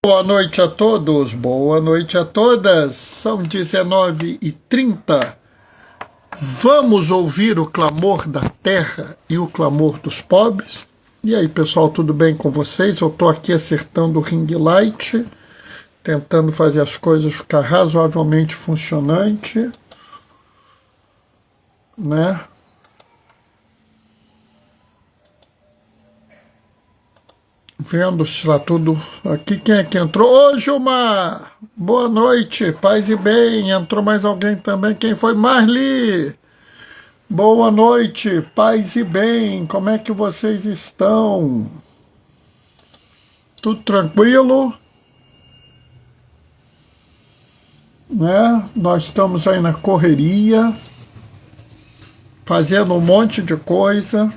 Boa noite a todos, boa noite a todas. São 19h30. Vamos ouvir o clamor da terra e o clamor dos pobres? E aí, pessoal, tudo bem com vocês? Eu estou aqui acertando o ring light, tentando fazer as coisas ficar razoavelmente funcionante, né? Vendo se está tudo aqui. Quem é que entrou? Ô, Gilmar! Boa noite, paz e bem. Entrou mais alguém também. Quem foi? Marli! Boa noite, paz e bem. Como é que vocês estão? Tudo tranquilo? Né? Nós estamos aí na correria, fazendo um monte de coisa.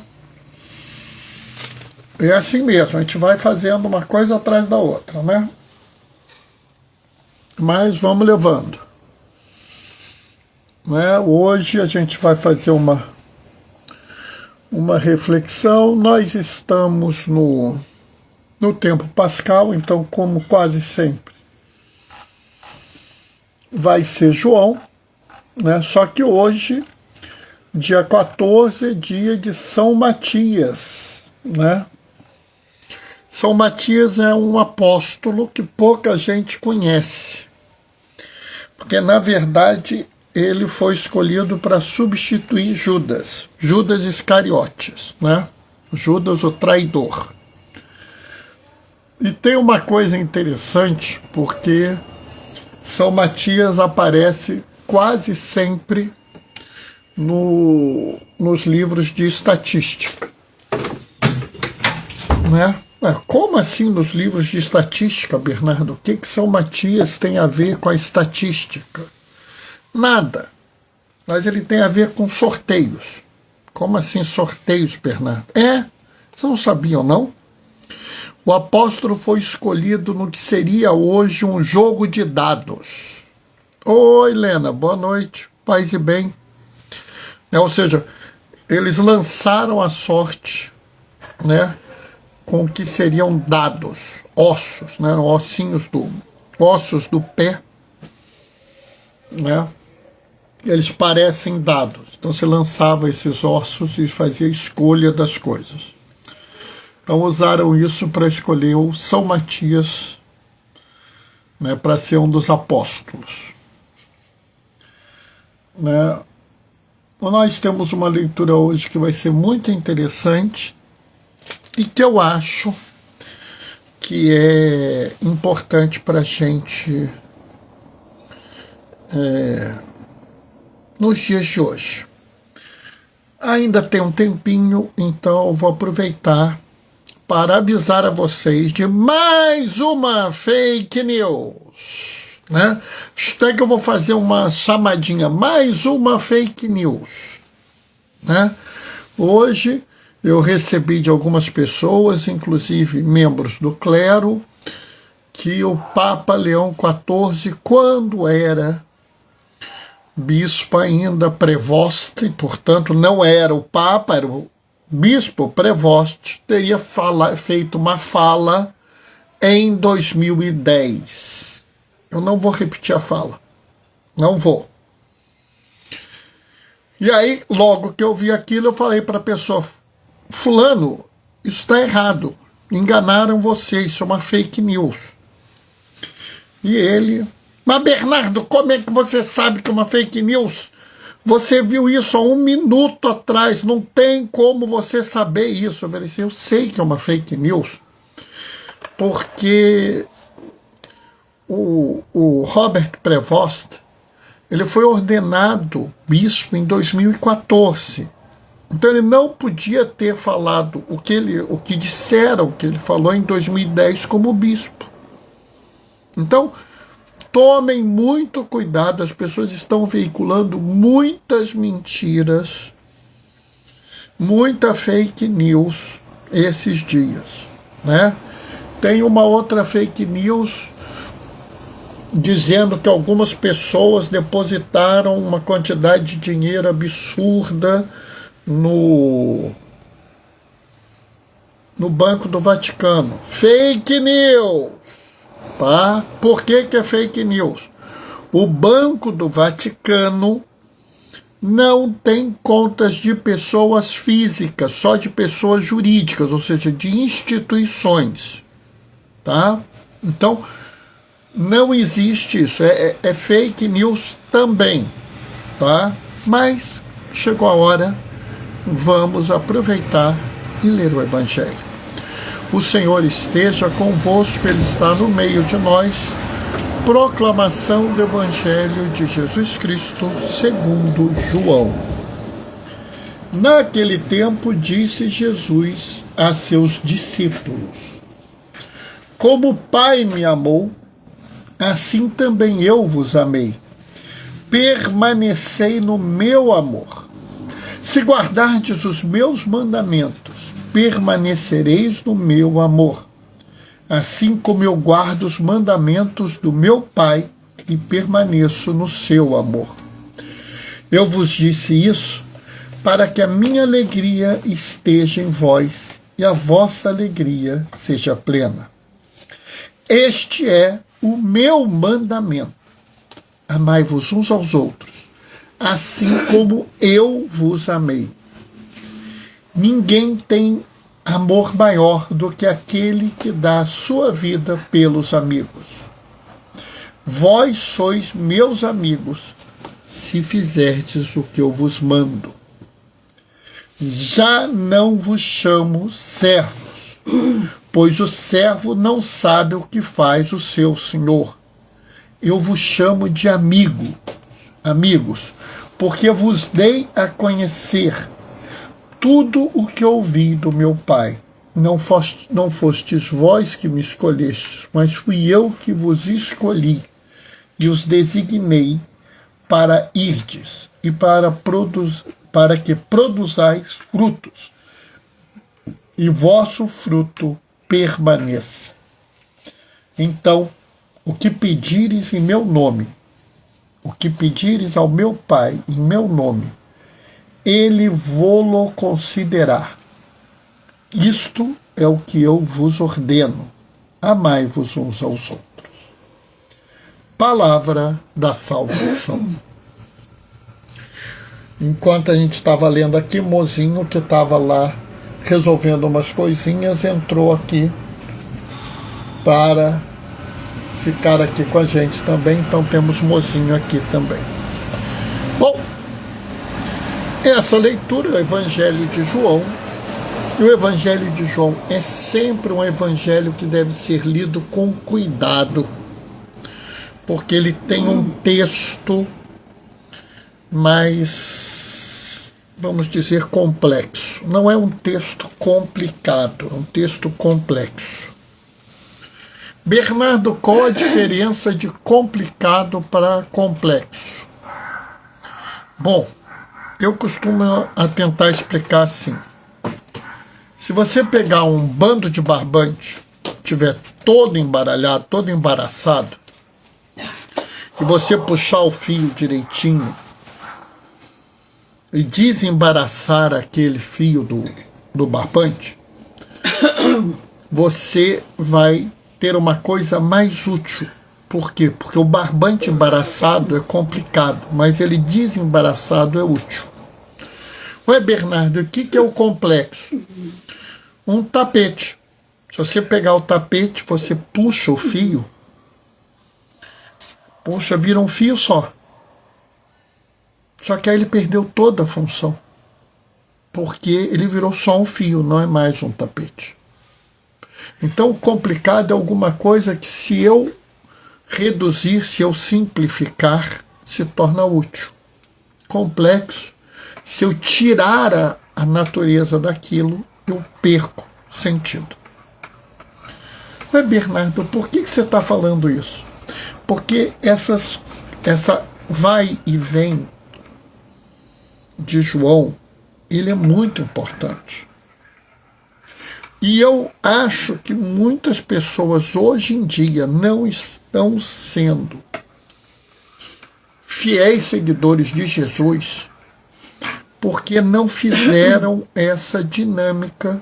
É assim mesmo, a gente vai fazendo uma coisa atrás da outra, né? Mas vamos levando. Né? Hoje a gente vai fazer uma reflexão. Nós estamos no tempo pascal, então, como quase sempre, vai ser João, né? Só que hoje, dia 14, dia de São Matias, né? São Matias é um apóstolo que pouca gente conhece, porque, na verdade, ele foi escolhido para substituir Judas Iscariotes, né? Judas, o traidor. E tem uma coisa interessante, porque São Matias aparece quase sempre nos livros de estatística, né? Como assim nos livros de estatística, Bernardo? O que São Matias tem a ver com a estatística? Nada. Mas ele tem a ver com sorteios. Como assim sorteios, Bernardo? Vocês não sabiam, não? O apóstolo foi escolhido no que seria hoje um jogo de dados. Oi, Helena, boa noite, paz e bem. Ou seja, eles lançaram a sorte, né? Com o que seriam dados, ossos, né, ossos do pé, né, eles parecem dados. Então você lançava esses ossos e fazia escolha das coisas. Então usaram isso para escolher o São Matias, né, para ser um dos apóstolos. Né. Nós temos uma leitura hoje que vai ser muito interessante, e que eu acho que é importante para a gente nos dias de hoje. Ainda tem um tempinho, então eu vou aproveitar para avisar a vocês de mais uma fake news. Né? Até que eu vou fazer uma chamadinha, mais uma fake news. Né? Hoje eu recebi de algumas pessoas, inclusive membros do clero, que o Papa Leão XIV, quando era bispo ainda prevoste, portanto não era o Papa, era o bispo prevoste, teria feito uma fala em 2010. Eu não vou repetir a fala, não vou. E aí, logo que eu vi aquilo, eu falei para a pessoa: fulano, isso está errado, enganaram você, isso é uma fake news. E ele: mas Bernardo, como é que você sabe que é uma fake news? Você viu isso há 1 minuto atrás, não tem como você saber isso. Eu falei assim: eu sei que é uma fake news, porque o Robert Prevost, ele foi ordenado bispo em 2014. Então ele não podia ter falado o que disseram que ele falou em 2010 como bispo. Então, tomem muito cuidado, as pessoas estão veiculando muitas mentiras, muita fake news esses dias, né? Tem uma outra fake news dizendo que algumas pessoas depositaram uma quantidade de dinheiro absurda no Banco do Vaticano. Fake news! Tá? Por que é fake news? O Banco do Vaticano não tem contas de pessoas físicas, só de pessoas jurídicas, ou seja, de instituições. Tá? Então, não existe isso. É fake news também. Tá? Mas chegou a hora, vamos aproveitar e ler o Evangelho. O Senhor esteja convosco, Ele está no meio de nós. Proclamação do Evangelho de Jesus Cristo segundo João. Naquele tempo disse Jesus a seus discípulos: Como o Pai me amou, assim também eu vos amei. Permanecei no meu amor. Se guardardes os meus mandamentos, permanecereis no meu amor. Assim como eu guardo os mandamentos do meu Pai e permaneço no seu amor. Eu vos disse isso para que a minha alegria esteja em vós e a vossa alegria seja plena. Este é o meu mandamento. Amai-vos uns aos outros, assim como eu vos amei. Ninguém tem amor maior do que aquele que dá a sua vida pelos amigos. Vós sois meus amigos, se fizerdes o que eu vos mando. Já não vos chamo servos, pois o servo não sabe o que faz o seu senhor. Eu vos chamo de amigos, porque vos dei a conhecer tudo o que ouvi do meu Pai. Não fostes vós que me escolhestes, mas fui eu que vos escolhi e os designei para irdes e para que produzais frutos, e vosso fruto permaneça. Então, o que pedires em meu nome, o que pedires ao meu Pai em meu nome, Ele vô-lo considerar. Isto é o que eu vos ordeno. Amai-vos uns aos outros. Palavra da salvação. Enquanto a gente estava lendo aqui, mozinho que estava lá resolvendo umas coisinhas, entrou aqui para ficar aqui com a gente também. Então temos mozinho aqui também. Bom, essa leitura é o Evangelho de João. E o Evangelho de João é sempre um evangelho que deve ser lido com cuidado, porque ele tem um texto mais, vamos dizer, complexo. Não é um texto complicado, é um texto complexo. Bernardo, qual a diferença de complicado para complexo? Bom, eu costumo tentar explicar assim. Se você pegar um bando de barbante, tiver todo embaralhado, todo embaraçado, e você puxar o fio direitinho e desembaraçar aquele fio do barbante, você vai ter uma coisa mais útil. Por quê? Porque o barbante embaraçado é complicado, mas ele desembaraçado é útil. Ué, Bernardo, o que é o complexo? Um tapete. Se você pegar o tapete, você puxa o fio, puxa, vira um fio só. Só que aí ele perdeu toda a função, porque ele virou só um fio, não é mais um tapete. Então, o complicado é alguma coisa que, se eu reduzir, se eu simplificar, se torna útil. Complexo, se eu tirar a natureza daquilo, eu perco sentido. Mas, Bernardo, por que você está falando isso? Porque essa vai e vem de João, ele é muito importante. E eu acho que muitas pessoas hoje em dia não estão sendo fiéis seguidores de Jesus porque não fizeram essa dinâmica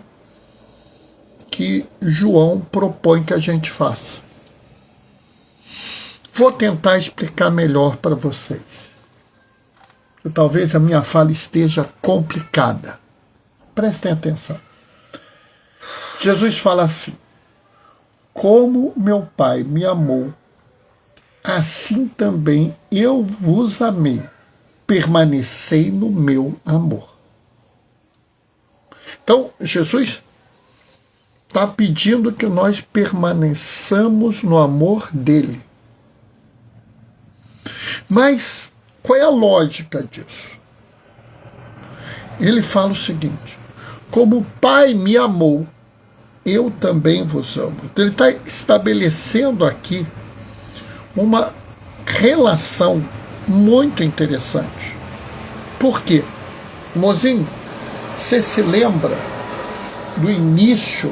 que João propõe que a gente faça. Vou tentar explicar melhor para vocês. Talvez a minha fala esteja complicada. Prestem atenção. Jesus fala assim: como meu Pai me amou, assim também eu vos amei. Permanecei no meu amor. Então, Jesus está pedindo que nós permaneçamos no amor dele. Mas qual é a lógica disso? Ele fala o seguinte: como o Pai me amou, eu também vos amo. Então ele está estabelecendo aqui uma relação muito interessante. Por quê? Mozinho, você se lembra do início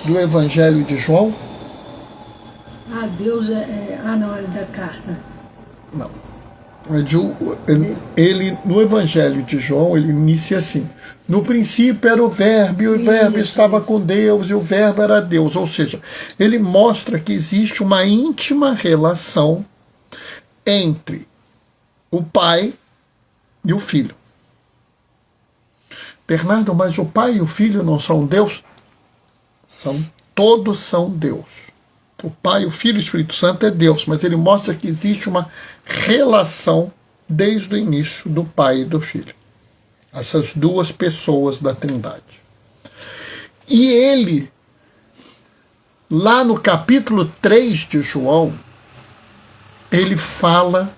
do Evangelho de João? Deus não, é da carta. Não. Ele, no Evangelho de João, ele inicia assim: no princípio era o Verbo, e o Verbo estava com Deus, e o Verbo era Deus. Ou seja, ele mostra que existe uma íntima relação entre o Pai e o Filho. Bernardo, mas o Pai e o Filho não são Deus? Todos são Deus. O Pai, o Filho e o Espírito Santo é Deus, mas ele mostra que existe uma relação desde o início do Pai e do Filho. Essas duas pessoas da Trindade. E ele, lá no capítulo 3 de João, ele fala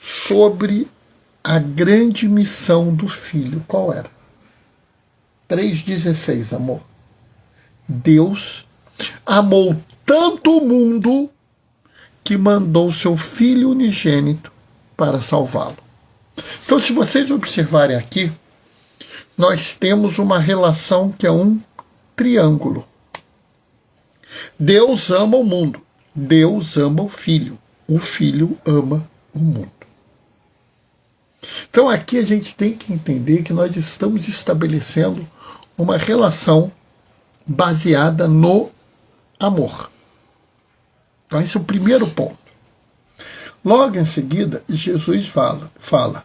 sobre a grande missão do Filho. Qual era? 3,16, amor. Deus amou tanto o mundo que mandou seu Filho unigênito para salvá-lo. Então, se vocês observarem aqui, nós temos uma relação que é um triângulo. Deus ama o mundo, Deus ama o Filho ama o mundo. Então, aqui a gente tem que entender que nós estamos estabelecendo uma relação baseada no amor. Então, esse é o primeiro ponto. Logo em seguida, Jesus fala: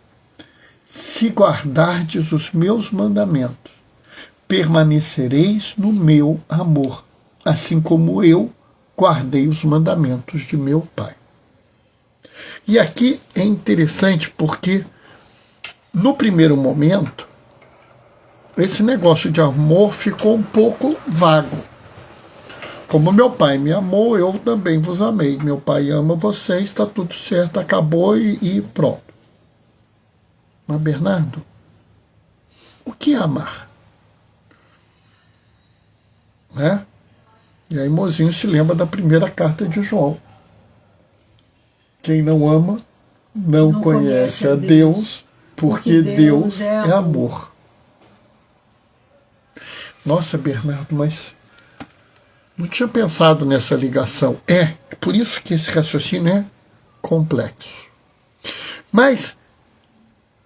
se guardardes os meus mandamentos, permanecereis no meu amor, assim como eu guardei os mandamentos de meu Pai. E aqui é interessante porque, no primeiro momento, esse negócio de amor ficou um pouco vago. Como meu Pai me amou, eu também vos amei. Meu Pai ama vocês, está tudo certo, acabou e pronto. Mas, Bernardo, o que é amar? Né? E aí, mozinho se lembra da primeira carta de João. Quem não ama, não conhece a Deus, porque Deus é amor. Nossa, Bernardo, mas não tinha pensado nessa ligação. É por isso que esse raciocínio é complexo. Mas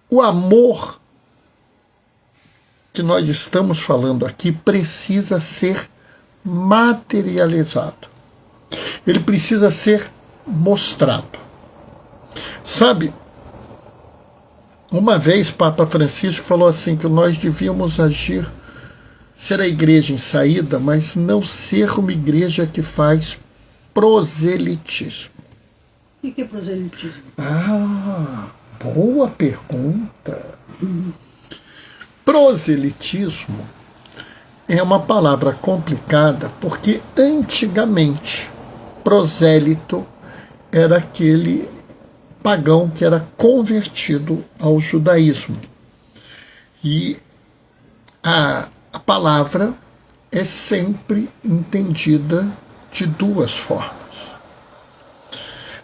o amor que nós estamos falando aqui precisa ser materializado. Ele precisa ser mostrado. Sabe, uma vez Papa Francisco falou assim que nós devíamos ser a igreja em saída, mas não ser uma igreja que faz proselitismo. O que é proselitismo? Boa pergunta. Proselitismo é uma palavra complicada porque antigamente prosélito era aquele pagão que era convertido ao judaísmo. E a palavra é sempre entendida de duas formas.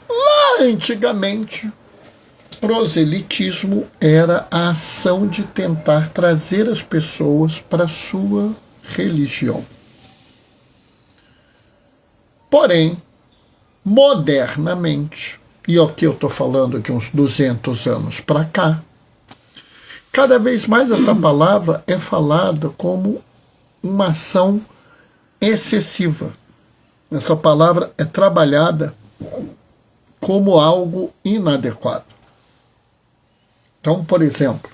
Lá antigamente, proselitismo era a ação de tentar trazer as pessoas para a sua religião. Porém, modernamente, e aqui eu estou falando de uns 200 anos para cá, cada vez mais essa palavra é falada como uma ação excessiva. Essa palavra é trabalhada como algo inadequado. Então, por exemplo,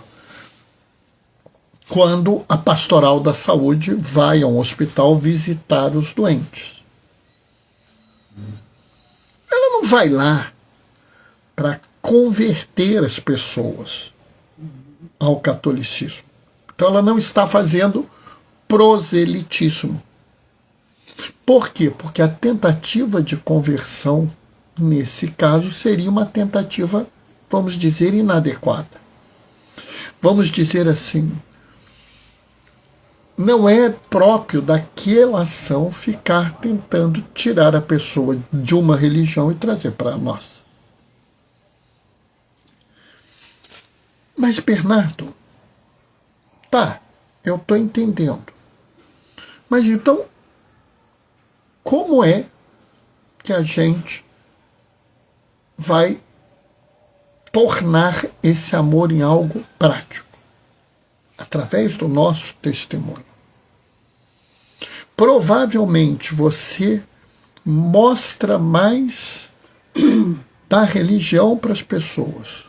quando a pastoral da saúde vai a um hospital visitar os doentes, ela não vai lá para converter as pessoas ao catolicismo. Então ela não está fazendo proselitismo. Por quê? Porque a tentativa de conversão, nesse caso, seria uma tentativa, vamos dizer, inadequada. Vamos dizer assim, não é próprio daquela ação ficar tentando tirar a pessoa de uma religião e trazer para a nossa. Mas, Bernardo, tá, eu estou entendendo. Mas então, como é que a gente vai tornar esse amor em algo prático? Através do nosso testemunho. Provavelmente você mostra mais da religião para as pessoas,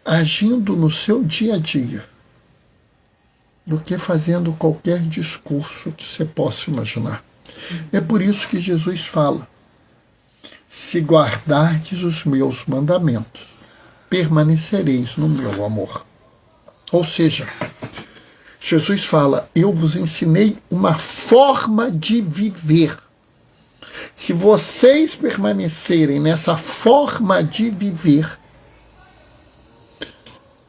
agindo no seu dia a dia, do que fazendo qualquer discurso que você possa imaginar. É por isso que Jesus fala: se guardardes os meus mandamentos, permanecereis no meu amor. Ou seja, Jesus fala: eu vos ensinei uma forma de viver. Se vocês permanecerem nessa forma de viver,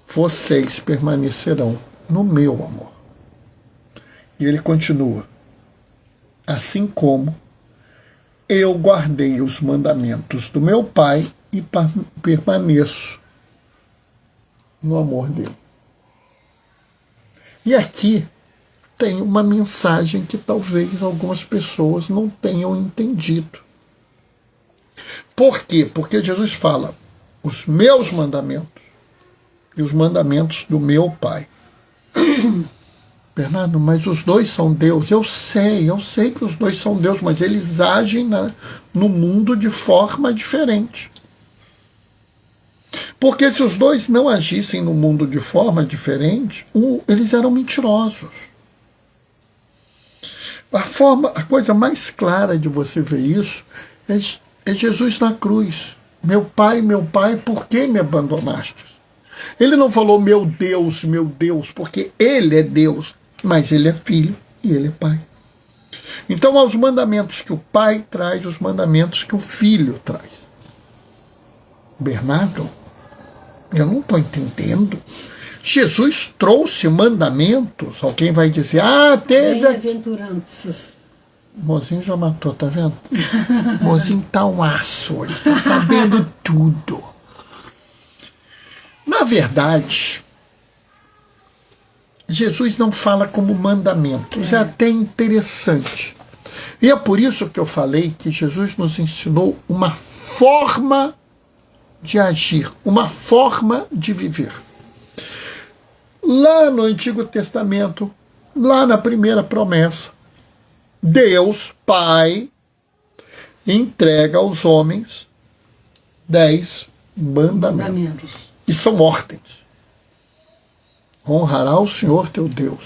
vocês permanecerão no meu amor. E ele continua: assim como eu guardei os mandamentos do meu Pai e permaneço no amor dele. E aqui tem uma mensagem que talvez algumas pessoas não tenham entendido. Por quê? Porque Jesus fala: os meus mandamentos e os mandamentos do meu Pai. Bernardo, mas os dois são Deus. Eu sei que os dois são Deus, mas eles agem no mundo de forma diferente. Porque se os dois não agissem no mundo de forma diferente, eles eram mentirosos. A coisa mais clara de você ver isso é Jesus na cruz. Meu Pai, por que me abandonaste? Ele não falou meu Deus, porque ele é Deus, mas ele é filho e ele é pai. Então, aos mandamentos que o pai traz, os mandamentos que o filho traz. Bernardo, eu não estou entendendo. Jesus trouxe mandamentos. Alguém vai dizer: teve. Bem-aventuranças. Mozinho já matou, tá vendo? Mozinho tá um aço hoje, tá sabendo tudo. Na verdade, Jesus não fala como mandamentos. É até interessante. E é por isso que eu falei que Jesus nos ensinou uma forma de agir, uma forma de viver. Lá no Antigo Testamento, lá na primeira promessa, Deus, Pai, entrega aos homens 10 mandamentos. E são ordens. Honrará o Senhor teu Deus.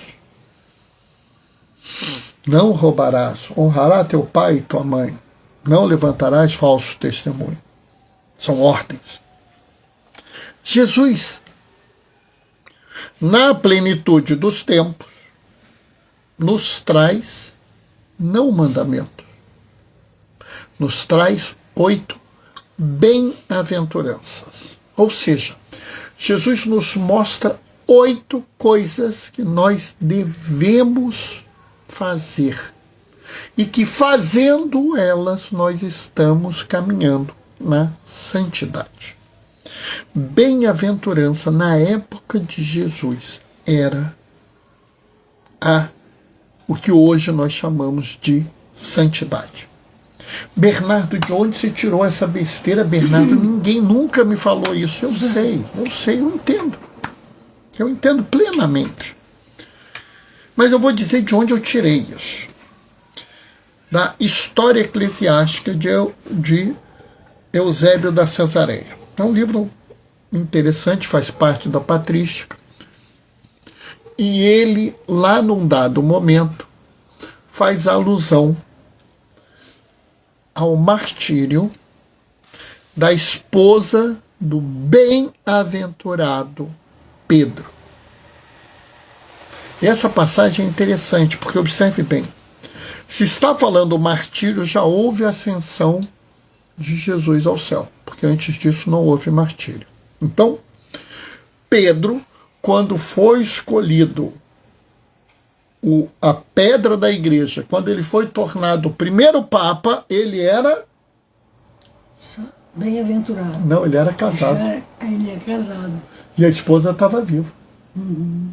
Não roubarás. Honrará teu pai e tua mãe. Não levantarás falso testemunho. São ordens. Jesus, na plenitude dos tempos, nos traz não mandamentos. Nos traz 8 bem-aventuranças. Ou seja, Jesus nos mostra 8 coisas que nós devemos fazer e que, fazendo elas, nós estamos caminhando na santidade. Bem-aventurança, na época de Jesus, era o que hoje nós chamamos de santidade. Bernardo, de onde você tirou essa besteira, Bernardo? Ninguém nunca me falou isso. Eu sei, eu entendo. Eu entendo plenamente. Mas eu vou dizer de onde eu tirei isso. Da história eclesiástica de Eusébio da Cesareia. É um livro interessante, faz parte da patrística. E ele, lá num dado momento, faz alusão ao martírio da esposa do bem-aventurado Pedro. Essa passagem é interessante, porque observe bem, se está falando o martírio, já houve ascensão de Jesus ao céu, porque antes disso não houve martírio. Então, Pedro, quando foi escolhido a pedra da igreja, quando ele foi tornado o primeiro papa, ele era... Bem-aventurado. Não, ele era casado. Ele é casado. E a esposa estava viva. Uhum.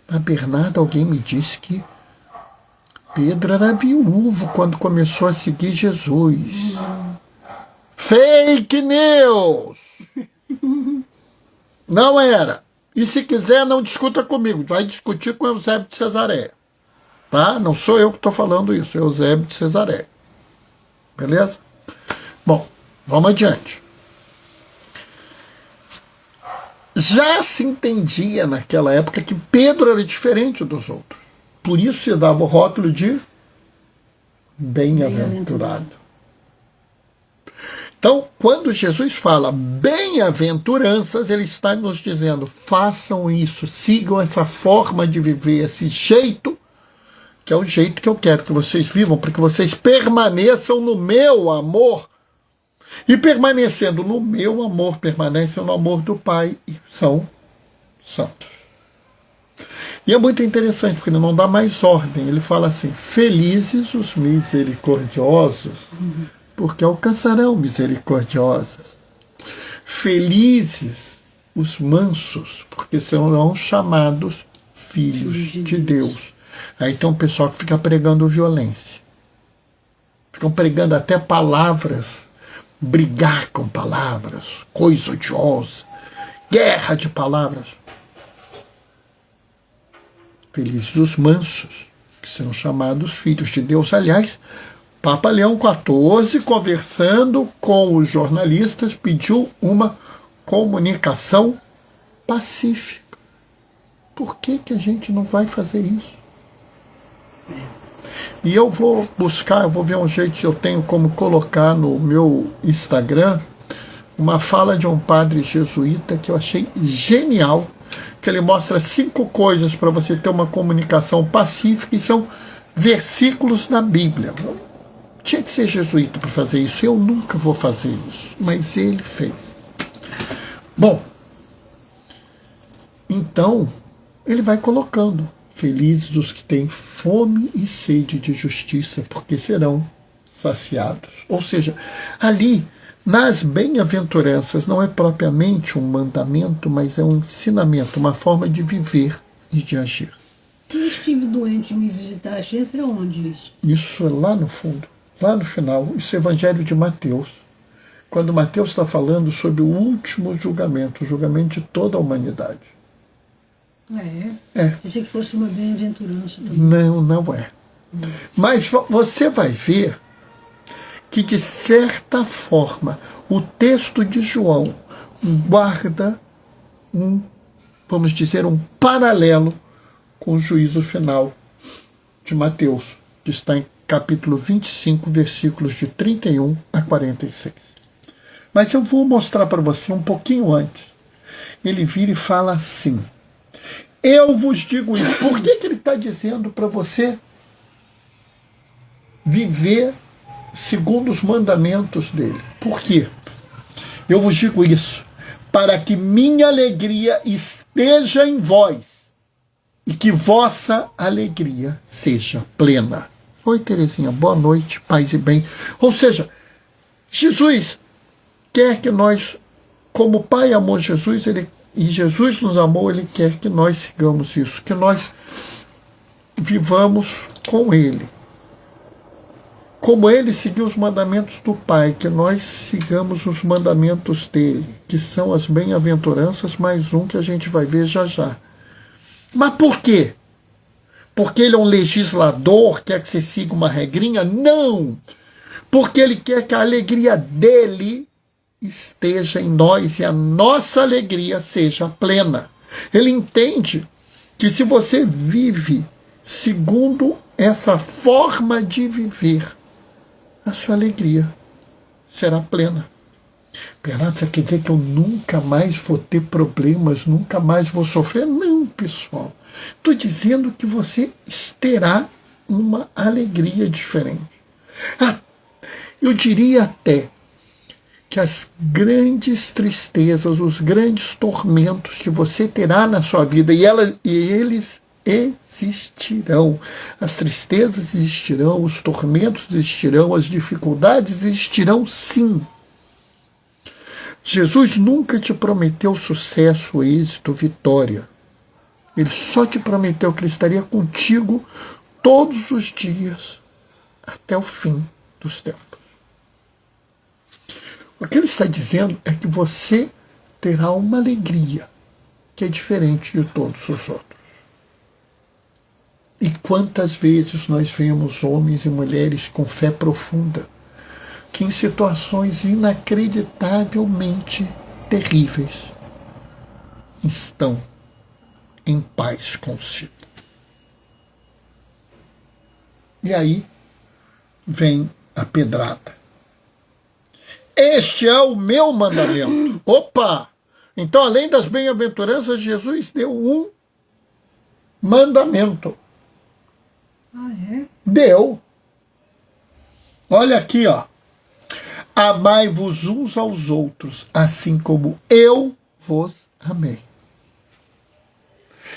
Na Bernardo, alguém me disse que Pedro era viúvo quando começou a seguir Jesus. Fake news! Não era. E se quiser, não discuta comigo. Vai discutir com Eusébio de Cesareia. Tá? Não sou eu que estou falando isso, é Eusébio de Cesareia. Beleza? Bom, vamos adiante. Já se entendia naquela época que Pedro era diferente dos outros. Por isso se dava o rótulo de bem-aventurado. Então, quando Jesus fala bem-aventuranças, ele está nos dizendo, façam isso, sigam essa forma de viver, esse jeito, que é o jeito que eu quero que vocês vivam, para que vocês permaneçam no meu amor. E permanecendo no meu amor, permanecem no amor do Pai e são santos. E é muito interessante, porque ele não dá mais ordem. Ele fala assim, felizes os misericordiosos, porque alcançarão misericordiosos. Felizes os mansos, porque serão chamados filhos de Deus. Aí tem um pessoal que fica pregando violência. Ficam pregando até palavras, brigar com palavras, coisa odiosa, guerra de palavras. Felizes os mansos, que serão chamados filhos de Deus. Aliás, Papa Leão XIV, conversando com os jornalistas, pediu uma comunicação pacífica. Por que a gente não vai fazer isso? E eu vou buscar, eu vou ver um jeito se eu tenho como colocar no meu Instagram uma fala de um padre jesuíta que eu achei genial, que ele mostra 5 coisas para você ter uma comunicação pacífica, e são versículos da Bíblia. Tinha que ser jesuíta para fazer isso, eu nunca vou fazer isso, mas ele fez. Bom, então, ele vai colocando, felizes os que têm fome e sede de justiça, porque serão saciados. Ou seja, ali, nas bem-aventuranças, não é propriamente um mandamento, mas é um ensinamento, uma forma de viver e de agir. Eu estive doente e me visitaste, entra onde isso? Isso é lá no fundo, lá no final, isso é o Evangelho de Mateus. Quando Mateus está falando sobre o último julgamento, o julgamento de toda a humanidade. É. Pensei que fosse uma bem-aventurança também. Não é. Mas você vai ver que, de certa forma, o texto de João guarda vamos dizer, um paralelo com o juízo final de Mateus, que está em capítulo 25, versículos de 31 a 46. Mas eu vou mostrar para você um pouquinho antes. Ele vira e fala assim, eu vos digo isso. Por que ele está dizendo para você viver segundo os mandamentos dele? Por quê? Eu vos digo isso, para que minha alegria esteja em vós e que vossa alegria seja plena. Oi, Terezinha, boa noite, paz e bem. Ou seja, Jesus quer que nós, como o Pai amou Jesus, e Jesus nos amou, ele quer que nós sigamos isso, que nós vivamos com ele. Como ele seguiu os mandamentos do Pai, que nós sigamos os mandamentos dele, que são as bem-aventuranças, mais um que a gente vai ver já já. Mas por quê? Porque ele é um legislador, quer que você siga uma regrinha? Não! porque Ele quer que a alegria dele esteja em nós e a nossa alegria seja plena. Ele entende que se você vive segundo essa forma de viver, a sua alegria será plena. Bernardo, você quer dizer que eu nunca mais vou ter problemas, nunca mais vou sofrer? Não, pessoal. Estou dizendo que você terá uma alegria diferente. Eu diria até que as grandes tristezas, os grandes tormentos que você terá na sua vida, e eles existirão. As tristezas existirão, os tormentos existirão, as dificuldades existirão, sim. Jesus nunca te prometeu sucesso, êxito, vitória. Ele só te prometeu que Ele estaria contigo todos os dias, até o fim dos tempos. O que Ele está dizendo é que você terá uma alegria que é diferente de todos os outros. E quantas vezes nós vemos homens e mulheres com fé profunda, que em situações inacreditavelmente terríveis estão em paz consigo. E aí vem a pedrada. Este é o meu mandamento. Opa! Então, além das bem-aventuranças, Jesus deu um mandamento. Ah, é? Deu. Olha aqui, ó. Amai-vos uns aos outros, assim como eu vos amei.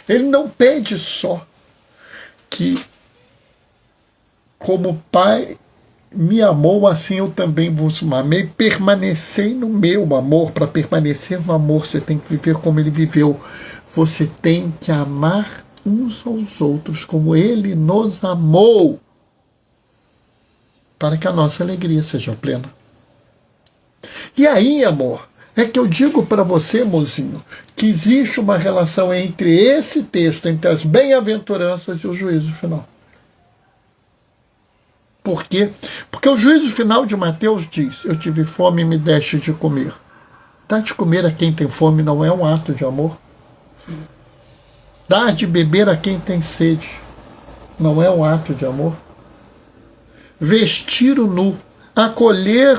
Ele não pede só que, como Pai me amou, assim eu também vos amei. Permanecei no meu amor. Para permanecer no amor, você tem que viver como Ele viveu. Você tem que amar uns aos outros como Ele nos amou, para que a nossa alegria seja plena. E aí, amor, é que eu digo para você, mozinho, que existe uma relação entre esse texto, entre as bem-aventuranças e o juízo final. Por quê? Porque o juízo final de Mateus diz: eu tive fome e me deste de comer. Dar de comer a quem tem fome não é um ato de amor? Sim. Dar de beber a quem tem sede não é um ato de amor? Vestir o nu, acolher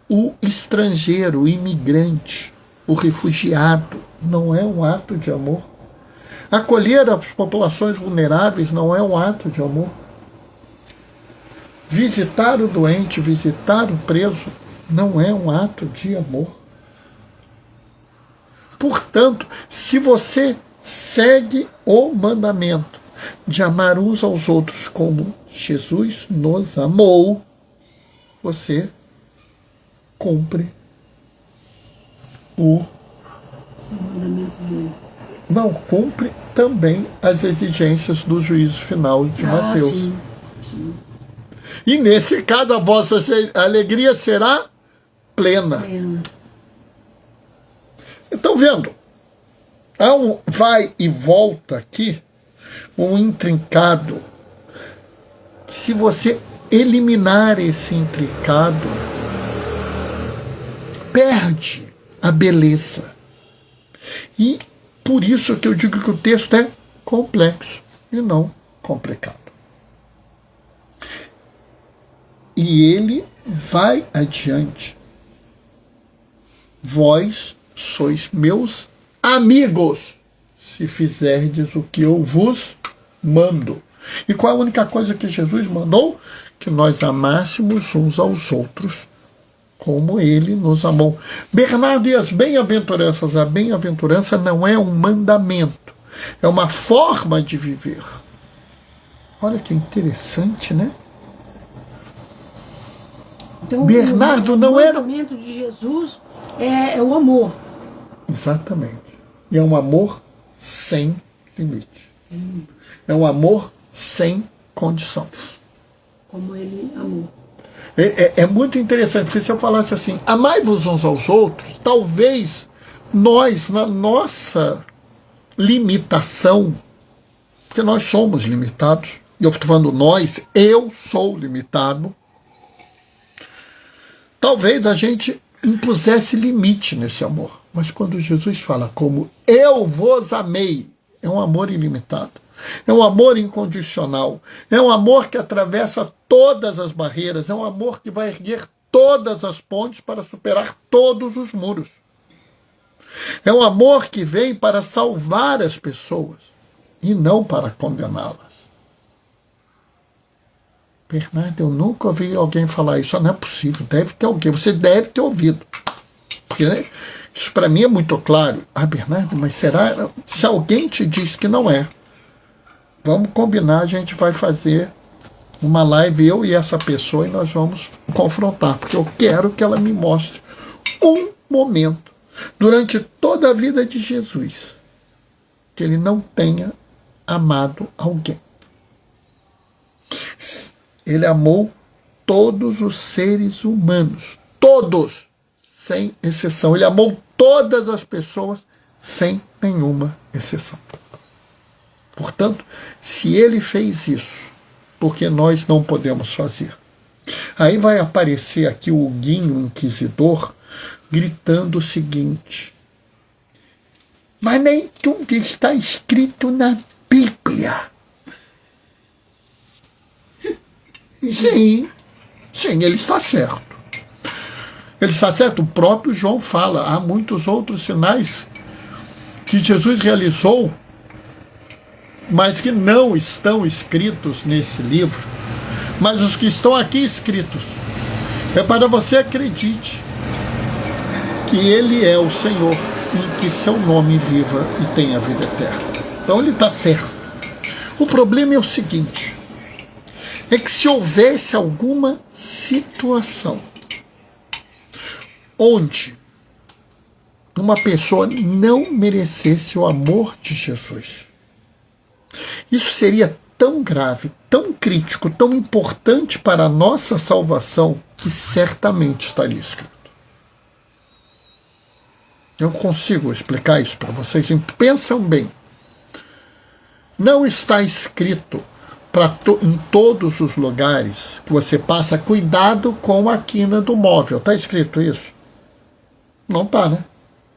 o estrangeiro, o imigrante, o refugiado, não é um ato de amor? Acolher as populações vulneráveis não é um ato de amor? Visitar o doente, visitar o preso, não é um ato de amor? Portanto, se você segue o mandamento de amar uns aos outros como Jesus nos amou, você cumpre o mandamento dele. Não, cumpre também as exigências do juízo final de Mateus. Sim, sim. E nesse caso a vossa alegria será plena. Estão vendo? Há um vai e volta aqui, um intrincado. Se você eliminar esse intrincado, perde a beleza. E por isso que eu digo que o texto é complexo e não complicado. E ele vai adiante. Vós sois meus amigos, se fizerdes o que eu vos mando. E qual a única coisa que Jesus mandou? Que nós amássemos uns aos outros, como Ele nos amou. Bernardo, e as bem-aventuranças? A bem-aventurança não é um mandamento, é uma forma de viver. Olha que interessante, né? Então, Bernardo, o mandamento de Jesus é o amor. Exatamente. E é um amor sem limite. É um amor sem condição. Como Ele amou. É muito interessante, porque se eu falasse assim, amai-vos uns aos outros, talvez nós, na nossa limitação, porque nós somos limitados, e eu estou falando nós, eu sou limitado, talvez a gente impusesse limite nesse amor. Mas quando Jesus fala como eu vos amei, é um amor ilimitado. É um amor incondicional. É um amor que atravessa todas as barreiras. É um amor que vai erguer todas as pontes para superar todos os muros. É um amor que vem para salvar as pessoas e não para condená-las. Bernardo, eu nunca ouvi alguém falar isso. Não é possível. Deve ter alguém. Você deve ter ouvido. Porque, né, isso para mim é muito claro. Ah, Bernardo, mas será? Se alguém te diz que não é, vamos combinar, a gente vai fazer uma live, eu e essa pessoa, e nós vamos confrontar. Porque eu quero que ela me mostre um momento, durante toda a vida de Jesus, que ele não tenha amado alguém. Ele amou todos os seres humanos, todos, sem exceção. Ele amou todas as pessoas, sem nenhuma exceção. Portanto, se ele fez isso, porque nós não podemos fazer? Aí vai aparecer aqui o Guinho Inquisidor, gritando o seguinte: mas nem tudo está escrito na Bíblia. Sim, ele está certo. Ele está certo, o próprio João fala, há muitos outros sinais que Jesus realizou, mas que não estão escritos nesse livro. Mas os que estão aqui escritos, é para você acredite que ele é o Senhor e que seu nome viva e tenha vida eterna. Então ele está certo. O problema é o seguinte, é que se houvesse alguma situação onde uma pessoa não merecesse o amor de Jesus, isso seria tão grave, tão crítico, tão importante para a nossa salvação, que certamente estaria escrito. Eu consigo explicar isso para vocês? Pensam bem. Não está escrito em todos os lugares que você passa, cuidado com a quina do móvel. Está escrito isso? Não está, né?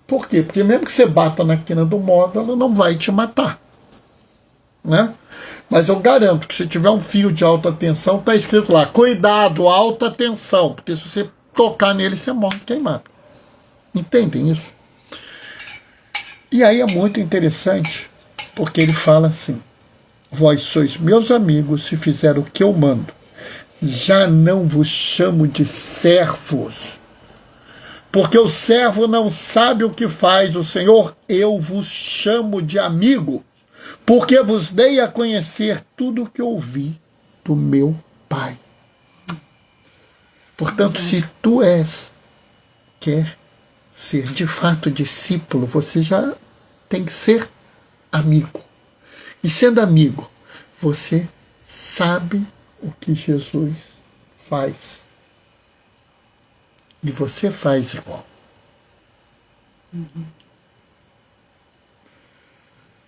Por quê? Porque mesmo que você bata na quina do móvel, ela não vai te matar, né? Mas eu garanto que se tiver um fio de alta tensão, está escrito lá, cuidado, alta tensão, porque se você tocar nele, você morre queimado. Entendem isso? E aí é muito interessante, porque ele fala assim: vós sois meus amigos se fizer o que eu mando. Já não vos chamo de servos, porque o servo não sabe o que faz o Senhor. Eu vos chamo de amigo, porque vos dei a conhecer tudo o que ouvi do meu Pai. Portanto, se tu quer ser de fato discípulo, você já tem que ser amigo. E sendo amigo, você sabe o que Jesus faz. E você faz igual.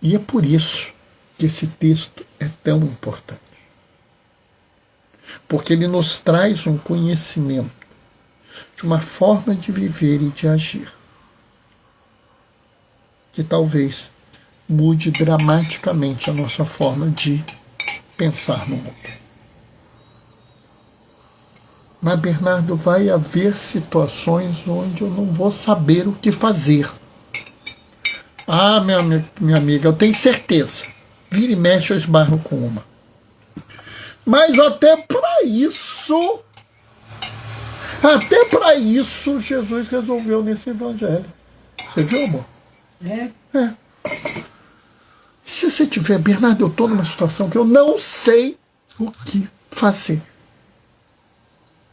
E é por isso que esse texto é tão importante. Porque ele nos traz um conhecimento de uma forma de viver e de agir que talvez mude dramaticamente a nossa forma de pensar no mundo. Mas, Bernardo, vai haver situações onde eu não vou saber o que fazer. Ah, minha amiga, eu tenho certeza. Vira e mexe, eu esbarro com uma. Mas até para isso, Jesus resolveu nesse evangelho. Você viu, amor? É. Se você tiver, Bernardo, eu estou numa situação que eu não sei o que fazer.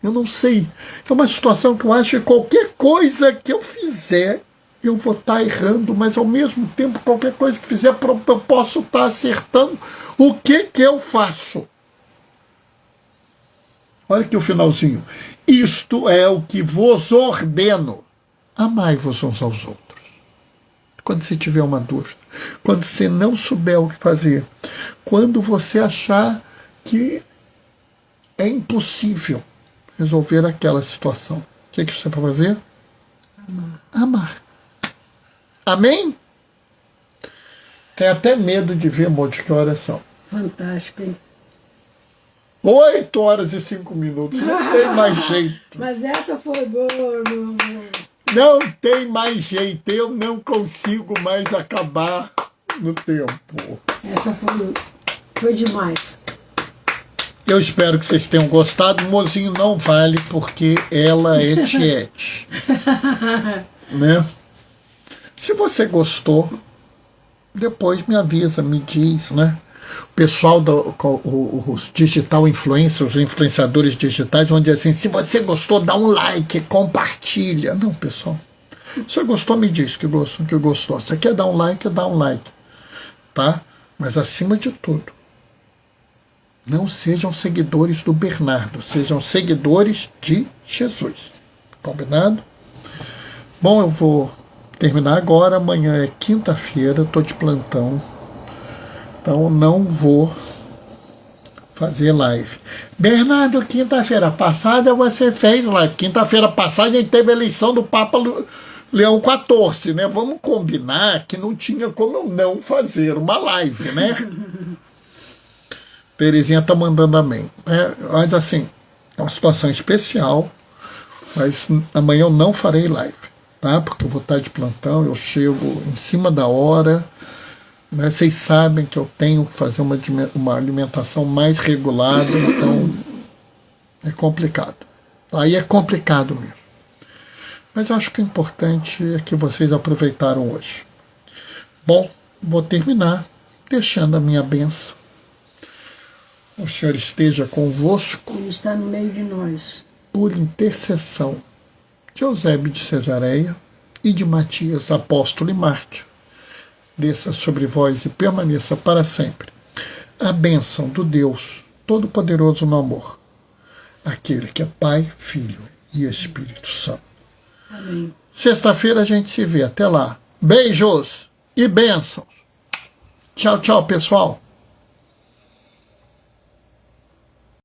Eu não sei. É uma situação que eu acho que qualquer coisa que eu fizer, eu vou estar errando, mas ao mesmo tempo, qualquer coisa que fizer, eu posso estar acertando. O que eu faço? Olha aqui o finalzinho. Isto é o que vos ordeno. Amai-vos uns aos outros. Quando você tiver uma dúvida, quando você não souber o que fazer, quando você achar que é impossível resolver aquela situação, que você vai fazer? Amar. Amar. Amém? Tem até medo de ver, amor, de que horas são. Fantástico, hein? 8 horas e 5 minutos. Não tem mais jeito. Mas essa foi boa, meu amor. Não tem mais jeito. Eu não consigo mais acabar no tempo. Essa foi demais. Eu espero que vocês tenham gostado. O mozinho não vale porque ela é tiete. Né? Se você gostou, depois me avisa, me diz, né? O pessoal, os digital influencers, os influenciadores digitais vão dizer assim, se você gostou, dá um like, compartilha. Não, pessoal. Se você gostou, me diz que gostou. Se você quer dar um like, dá um like. Tá? Mas acima de tudo, não sejam seguidores do Bernardo, sejam seguidores de Jesus. Combinado? Bom, eu vou terminar agora. Amanhã é quinta-feira, eu estou de plantão. Então não vou fazer live. Bernardo, quinta-feira passada você fez live. Quinta-feira passada a gente teve a eleição do Papa Leão XIV, né? Vamos combinar que não tinha como eu não fazer uma live, né? Terezinha tá mandando amém. Mas assim, é uma situação especial, mas amanhã eu não farei live, tá? Porque eu vou estar de plantão, eu chego em cima da hora, né? Vocês sabem que eu tenho que fazer uma alimentação mais regulada, então é complicado. Aí é complicado mesmo. Mas acho que o importante é que vocês aproveitaram hoje. Bom, vou terminar deixando a minha bênção. O Senhor esteja convosco. Ele está no meio de nós. Por intercessão de Eusébio de Cesareia e de Matias, apóstolo e mártir. Desça sobre vós e permaneça para sempre a bênção do Deus Todo-Poderoso no amor, aquele que é Pai, Filho e Espírito Santo. Amém. Sexta-feira a gente se vê. Até lá. Beijos e bênçãos. Tchau, tchau, pessoal.